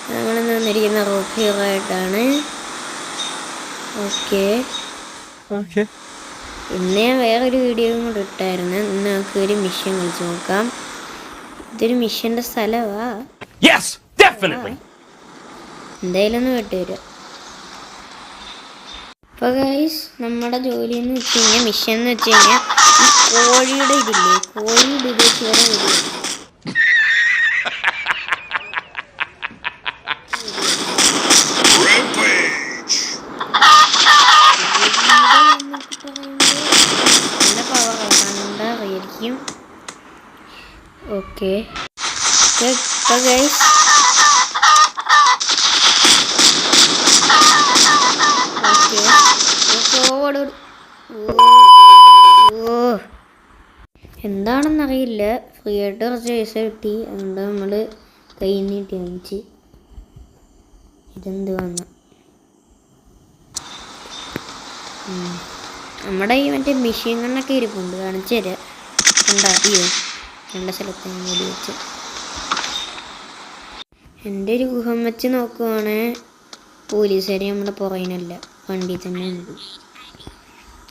നമ്മളിന്ന് വന്നിരിക്കുന്ന rock hero ആയിട്ടാണ്. ഓക്കെ, ഇന്ന് ഞാൻ വേറൊരു വീഡിയോയും കൂടെ ഇട്ടായിരുന്നു. ഇന്ന് നമുക്ക് ഒരു മിഷൻ കളിച്ച് നോക്കാം. ഇതൊരു മിഷൻ്റെ സ്ഥലമാ. എന്തായാലും ഒന്ന് വിട്ടുതരാം. അപ്പോൾ ഗൈസ്, നമ്മുടെ ജോലി എന്ന് വെച്ച് കഴിഞ്ഞാൽ, മിഷൻ എന്ന് വെച്ച് കഴിഞ്ഞാൽ, ഈ കോഴിയുടെ ഇതില്ലേ, കോഴിയുടെ ഇത് വെച്ച് വരെ വരും. നല്ല പവറാണ്, കണ്ടാ അറിയായിരിക്കും. ഓക്കെ ഗൈസ്, എന്താണെന്നറിയില്ല, ഫ്രീ ആയിട്ട് കുറച്ച് പൈസ കിട്ടി. അതുകൊണ്ട് നമ്മൾ കൈ നീട്ടി വാങ്ങിച്ച്. ഇതെന്ത് വന്ന നമ്മുടെ ഈ മറ്റേ മെഷീനുകളൊക്കെ ഇരിപ്പുണ്ട്, കാണിച്ചു തരാം. ഉണ്ടാക്കിയോ രണ്ട് സ്ഥലത്ത് കൂടി വെച്ച് എൻ്റെ ഒരു ഊഹം വെച്ച് നോക്കുവാണെങ്കിൽ പോലീസുകാർ നമ്മുടെ പുറകിനല്ല, വണ്ടി തന്നെ ഉണ്ട്.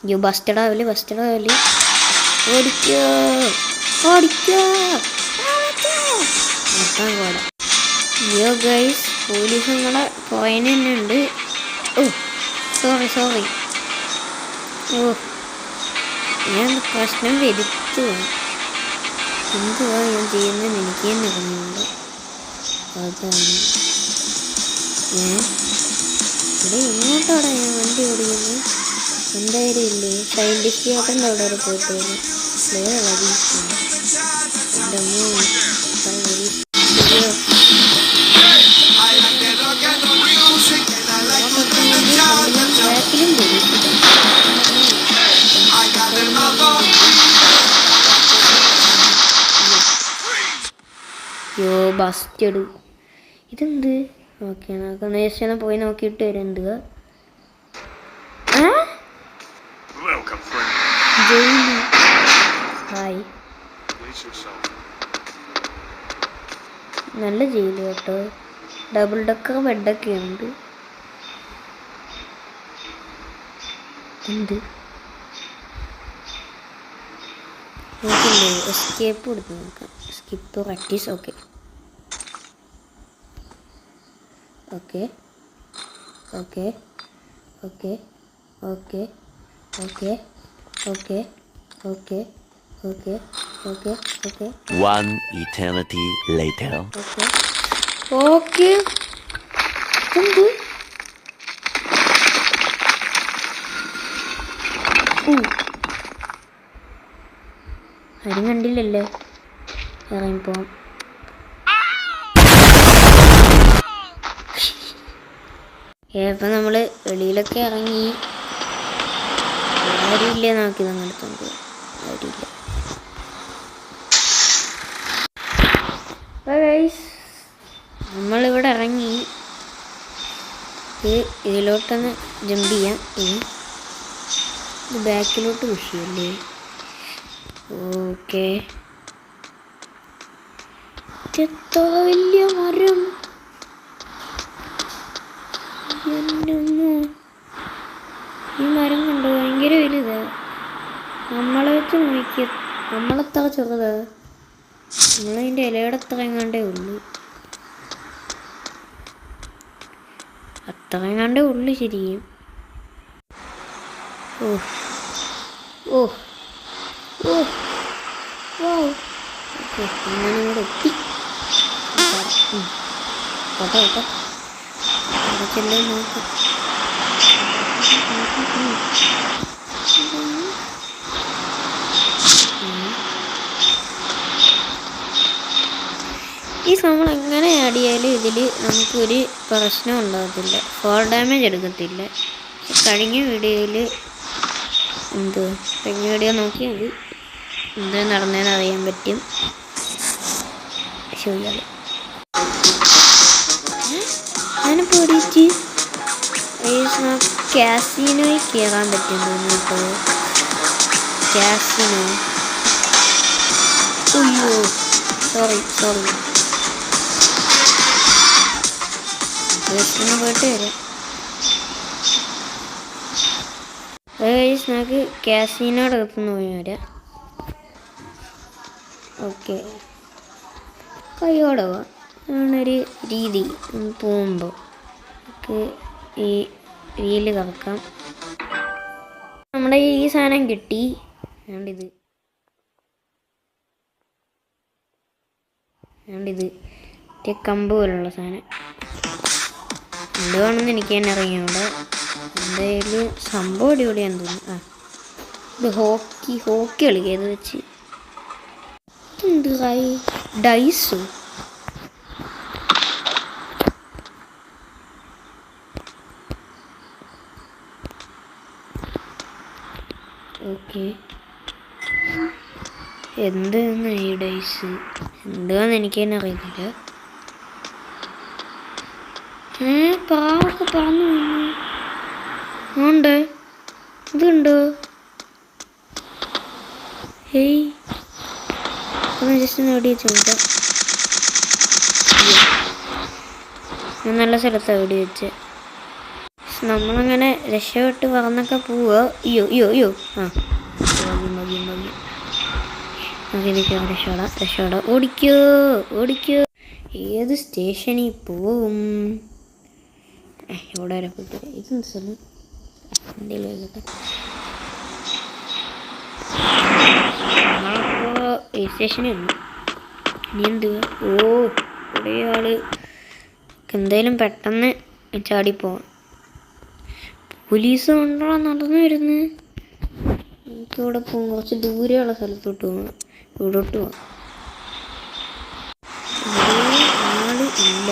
അയ്യോ, ബസ്റ്റഡാവില്ല ഓടിക്കോ നോക്കാൻ കൂടെ. അയ്യോ ഗൈസ്, പോലീസ് നമ്മളെ പുറകിന് തന്നെ ഉണ്ട്. ഓ സോറി. ഓ, ഞാൻ പ്രശ്നം വരുത്തുക. എന്തുവാ ഞാൻ ചെയ്യുന്നതെന്ന് എനിക്ക് തന്നെ അറിഞ്ഞുണ്ട്. അതാണ് ഇവിടെ ഇങ്ങോട്ടാണ് ഞാൻ വണ്ടി ഓടിക്കുന്നത്. എന്തായാലും ഇല്ലേ, സയൻറ്റിസ്റ്റ് ചേട്ടൻ്റെ അവിടെ വരെ പോയിട്ട് വരും. ബാക്കിലും ബസ്റ്റഡ്. ഇതെന്ത്? ഓക്കെ, നമുക്ക് നേരത്തെ പോയി നോക്കിയിട്ട് വരാം. എന്തുവാ ജയില്? ഹായ്, നല്ല ജയില് കേട്ടോ. ഡബിൾ ഡക്കർ ബെഡൊക്കെ ഉണ്ട്. എന്ത് നോക്കില്ലേ, എസ്കേപ്പ് കൊടുത്ത് നോക്കാം. Skip practice. Okay One eternity later. Okay എന്ത്? ആരും കണ്ടില്ലല്ലേ, ഇറങ്ങിപ്പോവാം. ഇപ്പം നമ്മൾ വെളിയിലൊക്കെ ഇറങ്ങി. ആരുമില്ലേ നോക്കി നമ്മളെടുത്തോണ്ട് ആരുമില്ല. നമ്മളിവിടെ ഇറങ്ങി. ഇതിലോട്ടൊന്ന് ജമ്പ് ചെയ്യാം. ഇത് ബാക്കിലോട്ട് വിഷയല്ലേ. ഓക്കെ, എത്ര വലിയ മരം! ഈ മരം കണ്ടോ, ഭയങ്കര വലുതാ. നമ്മളെ വെച്ച് നോക്കിയ നമ്മളെത്ര ചെറുതാ. നമ്മളതിൻ്റെ ഇലയുടെ അത്ര എങ്ങാണ്ടേ ഉള്ളു. അത്ര എങ്ങാണ്ടേ ഉള്ളു ശരിയും. അങ്ങനെ ഇവിടെ എത്തി. കേട്ടോ ചെല്ലാൻ നോക്കാം. ഈ നമ്മൾ എങ്ങനെ ആടിയാലും ഇതിൽ നമുക്കൊരു പ്രശ്നം ഉണ്ടാകത്തില്ല, ഫോൾ ഡാമേജ് എടുക്കത്തില്ല. കഴിഞ്ഞ വീഡിയോയിൽ കഴിഞ്ഞ വീഡിയോ നോക്കിയാൽ മതി, എന്ത് നടന്നതെന്ന് അറിയാൻ പറ്റും. ശരിയാണ്, ഞാനിപ്പോൾ ഓടിച്ച് കാസിനോയിൽ കയറാൻ പറ്റുന്നു കേട്ടോ. കാസിനോ, അയ്യോ സോറി ഒന്ന് പോയിട്ട് വരാം. നമുക്ക് കാസിനോട് അടുത്തുനിന്ന് പോയി വരാം. ഓക്കെ, കൈയോടെ പോവാം. അങ്ങനൊരു രീതി പോകുമ്പോൾ നമുക്ക് ഈ വീല് കറക്കാം. നമ്മുടെ ഈ സാധനം കിട്ടി. വേണ്ടിത് കമ്പ് പോലുള്ള സാധനം എന്തുവാണെന്ന് എനിക്ക് തന്നെ അറിയാം. എന്തായാലും സംഭവം അടിപൊളിയാന്ന് തോന്നുന്നു. ഇത് ഹോക്കി കളിക്കുക. ഇത് വെച്ച് എന്ത് ഡൈസോ? ഓക്കെ, എന്താണ് ഈ ഡൈസ്? എന്താന്ന് എനിക്ക് തന്നെ അറിയത്തില്ല. പാവൊക്കെ പറന്നു ഉണ്ട്. ഇതുണ്ടോ? ഹേയ്, ഒന്ന് ജസ്റ്റ് ഒന്ന് വെടി വെച്ച് നോക്കാം. ഞാൻ നല്ല സ്ഥലത്താണ് വെടി വെച്ച്. നമ്മളങ്ങനെ രക്ഷപ്പെട്ട് പറന്നൊക്കെ പോവുക. അയ്യോ രക്ഷപ്പെടാം. ഓടിക്കോ. ഏത് സ്റ്റേഷനിൽ പോവും? എവിടെ വരെ പോയിട്ട് ഇതെന്ത് സ്ഥലം? എന്തെങ്കിലും ആയിക്കോട്ടെ. നമ്മളിപ്പോൾ ഈ സ്റ്റേഷനിൽ വന്നു. ഇനി എന്തുവാ? ഇവിടെ ആള് എന്തായാലും പെട്ടെന്ന് ചാടിപ്പോവാം. പോലീസ് കൊണ്ടോ നടന്നു വരുന്നു. നമുക്കിവിടെ പോകാം. കുറച്ച് ദൂരെയുള്ള സ്ഥലത്തോട്ട് പോകാം. ഇവിടോട്ട് പോകാം. ആള് ഇല്ല.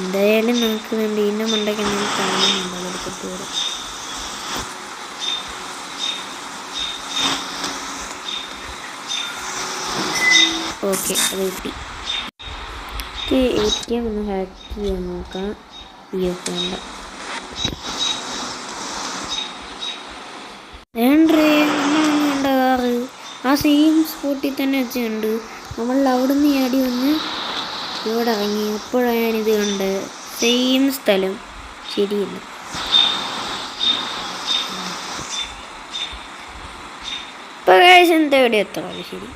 എന്തായാലും നമുക്ക് വേണ്ടി ഇതിൻ്റെ മണ്ടയ്ക്ക് എന്തെങ്കിലും കാണുന്നുണ്ടോ? എടുത്തിട്ട് വരാം. ഓക്കെ, അത് കിട്ടി. ATM ഒന്ന് ഹാക്ക് ചെയ്യാൻ നോക്കാം. വേണ്ട. നമ്മളൊന്നും ഉണ്ടാകാറ് ആ സെയിം സ്പോട്ടിൽ തന്നെ വെച്ചുണ്ട്. നമ്മൾ അവിടെ നിന്ന് ചാടി വന്ന് ഇവിടെ ഇറങ്ങി. അപ്പോഴാണ് ഞാനിത് കണ്ട്. സെയിം സ്ഥലം. ശരിയില്ല. ഇപ്പോൾ എന്താ ഇവിടെ എത്ര ശരി.